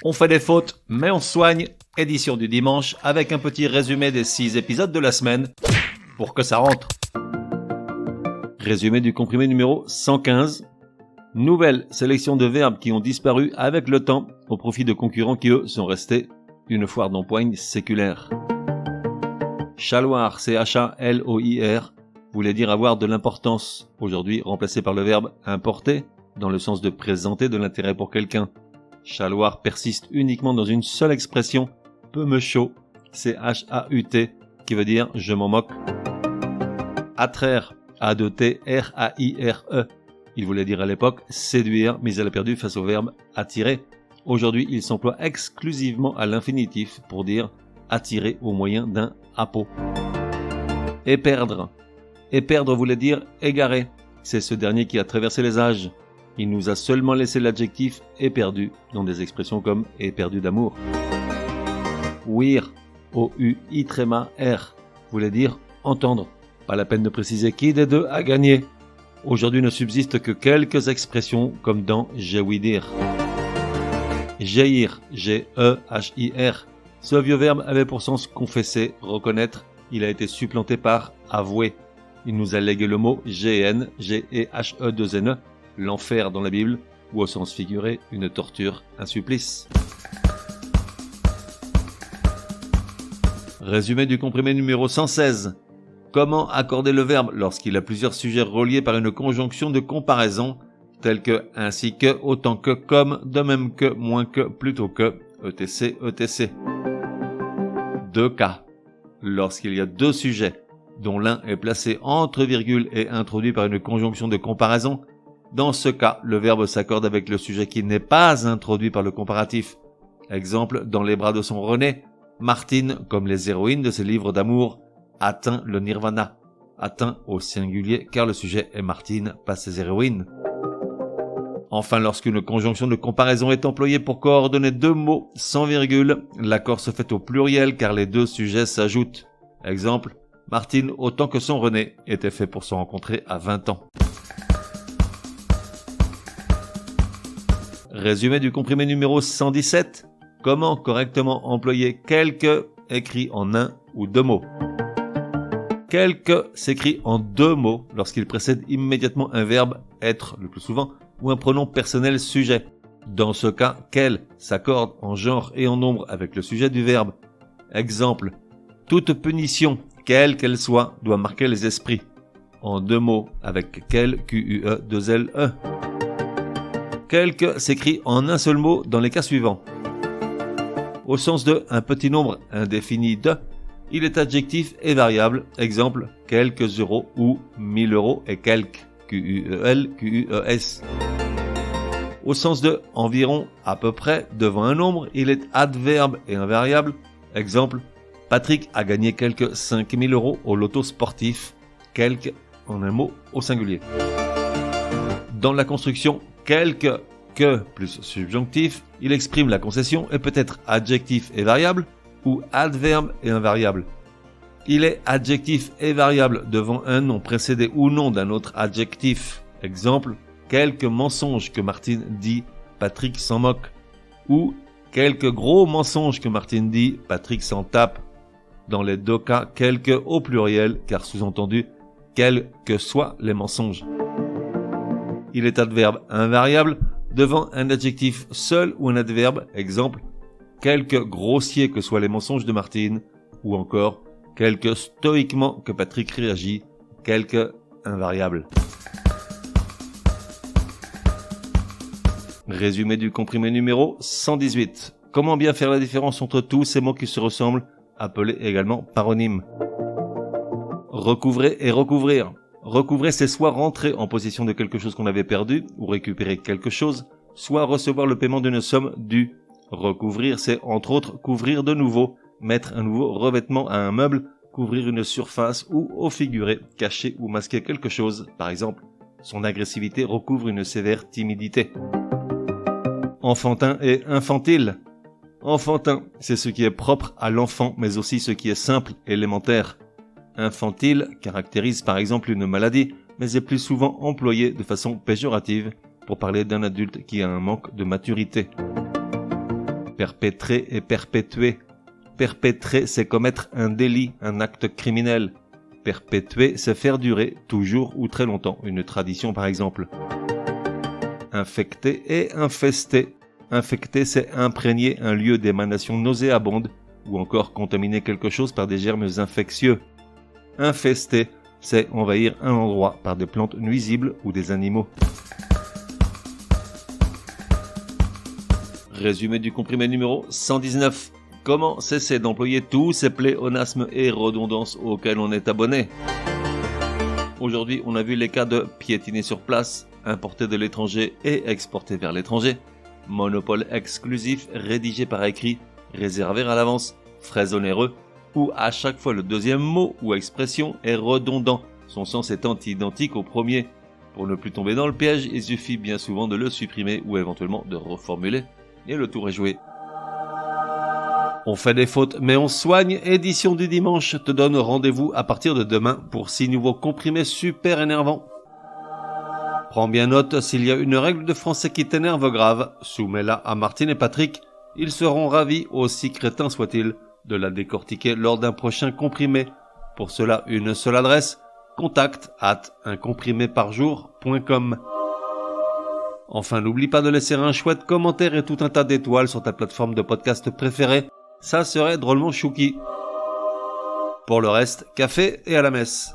On fait des fautes, mais on se soigne. Édition du dimanche avec un petit résumé des 6 épisodes de la semaine pour que ça rentre. Résumé du comprimé numéro 115. Nouvelle sélection de verbes qui ont disparu avec le temps au profit de concurrents qui eux sont restés une foire d'empoigne séculaire. Chaloir, C-H-A-L-O-I-R, voulait dire avoir de l'importance, aujourd'hui remplacé par le verbe importer, dans le sens de présenter de l'intérêt pour quelqu'un. Chaloir persiste uniquement dans une seule expression, peu me chaud, C-H-A-U-T, qui veut dire je m'en moque. Attraire, A-2-T-R-A-I-R-E, il voulait dire à l'époque séduire, mais elle a perdu face au verbe attirer. Aujourd'hui, il s'emploie exclusivement à l'infinitif pour dire attirer au moyen d'un appôt. Éperdre. Éperdre voulait dire égarer. C'est ce dernier qui a traversé les âges. Il nous a seulement laissé l'adjectif éperdu dans des expressions comme éperdu d'amour. Ouïr, O-U-I-R, voulait dire entendre. Pas la peine de préciser qui des deux a gagné. Aujourd'hui ne subsistent que quelques expressions comme dans j'ai ouï dire. Jaillir, G-E-H-I-R. Ce vieux verbe avait pour sens confesser, reconnaître. Il a été supplanté par avouer. Il nous a légué le mot G-N, G-E-H-E-2-N-E, l'enfer dans la Bible, ou au sens figuré, une torture, un supplice. Résumé du comprimé numéro 116. Comment accorder le verbe lorsqu'il a plusieurs sujets reliés par une conjonction de comparaison, tels que, ainsi que, autant que, comme, de même que, moins que, plutôt que, etc., etc. Deux cas. Lorsqu'il y a deux sujets, dont l'un est placé entre virgules et introduit par une conjonction de comparaison, dans ce cas, le verbe s'accorde avec le sujet qui n'est pas introduit par le comparatif. Exemple, dans les bras de son René, Martine, comme les héroïnes de ses livres d'amour, atteint le nirvana. Atteint au singulier car le sujet est Martine, pas ses héroïnes. Enfin, lorsqu'une conjonction de comparaison est employée pour coordonner deux mots sans virgule, l'accord se fait au pluriel car les deux sujets s'ajoutent. Exemple, Martine, autant que son René, était fait pour se rencontrer à 20 ans. Résumé du comprimé numéro 117. Comment correctement employer quelque écrit en un ou deux mots. Quelque s'écrit en deux mots lorsqu'il précède immédiatement un verbe être le plus souvent ou un pronom personnel sujet. Dans ce cas, quel s'accorde en genre et en nombre avec le sujet du verbe. Exemple, toute punition, quelle qu'elle soit, doit marquer les esprits. En deux mots avec quel, Q-U-E, 2-L-E. Quelque s'écrit en un seul mot dans les cas suivants. Au sens de un petit nombre indéfini de, il est adjectif et variable. Exemple, quelques euros ou 1000 euros et quelques, Q-U-E-L, Q-U-E-S. Au sens de environ, à peu près, devant un nombre, il est adverbe et invariable. Exemple, Patrick a gagné quelques 5000 euros au loto sportif. Quelques, en un mot, au singulier. Dans la construction quelque, que plus subjonctif, il exprime la concession et peut être adjectif et variable ou adverbe et invariable. Il est adjectif et variable devant un nom précédé ou non d'un autre adjectif. Exemple, quelques mensonges que Martine dit, Patrick s'en moque. Ou quelques gros mensonges que Martine dit, Patrick s'en tape. Dans les deux cas, quelques au pluriel, car sous-entendu, quels que soient les mensonges. Il est adverbe invariable devant un adjectif seul ou un adverbe. Exemple, quelque grossiers que soient les mensonges de Martine. Ou encore, quelque stoïquement que Patrick réagit. Quelque invariable. Résumé du comprimé numéro 118. Comment bien faire la différence entre tous ces mots qui se ressemblent, appelés également paronymes. Recouvrer et recouvrir. Recouvrer, c'est soit rentrer en possession de quelque chose qu'on avait perdu, ou récupérer quelque chose, soit recevoir le paiement d'une somme due. Recouvrir, c'est entre autres couvrir de nouveau, mettre un nouveau revêtement à un meuble, couvrir une surface ou, au figuré, cacher ou masquer quelque chose. Par exemple, son agressivité recouvre une sévère timidité. Enfantin et infantile. Enfantin, c'est ce qui est propre à l'enfant, mais aussi ce qui est simple, élémentaire. Infantile caractérise par exemple une maladie, mais est plus souvent employé de façon péjorative pour parler d'un adulte qui a un manque de maturité. Perpétrer et perpétuer. Perpétrer, c'est commettre un délit, un acte criminel. Perpétuer, c'est faire durer, toujours ou très longtemps, une tradition par exemple. Infecter et infester. Infecter, c'est imprégner un lieu d'émanation nauséabonde ou encore contaminer quelque chose par des germes infectieux. Infester, c'est envahir un endroit par des plantes nuisibles ou des animaux. Résumé du comprimé numéro 119. Comment cesser d'employer tous ces pléonasmes et redondances auxquels on est abonné? Aujourd'hui, on a vu les cas de piétiner sur place, importer de l'étranger et exporter vers l'étranger, monopole exclusif rédigé par écrit, réservé à l'avance, frais onéreux, où à chaque fois le deuxième mot ou expression est redondant, son sens étant identique au premier. Pour ne plus tomber dans le piège, il suffit bien souvent de le supprimer ou éventuellement de reformuler, et le tour est joué. On fait des fautes, mais on soigne. Édition du dimanche te donne rendez-vous à partir de demain pour 6 nouveaux comprimés super énervants. Prends bien note, s'il y a une règle de français qui t'énerve grave, soumets-la à Martine et Patrick. Ils seront ravis, aussi crétins soient-ils, de la décortiquer lors d'un prochain comprimé. Pour cela, une seule adresse, contact@uncompriméparjour.com. Enfin, n'oublie pas de laisser un chouette commentaire et tout un tas d'étoiles sur ta plateforme de podcast préférée. Ça serait drôlement chouki. Pour le reste, café et à la messe.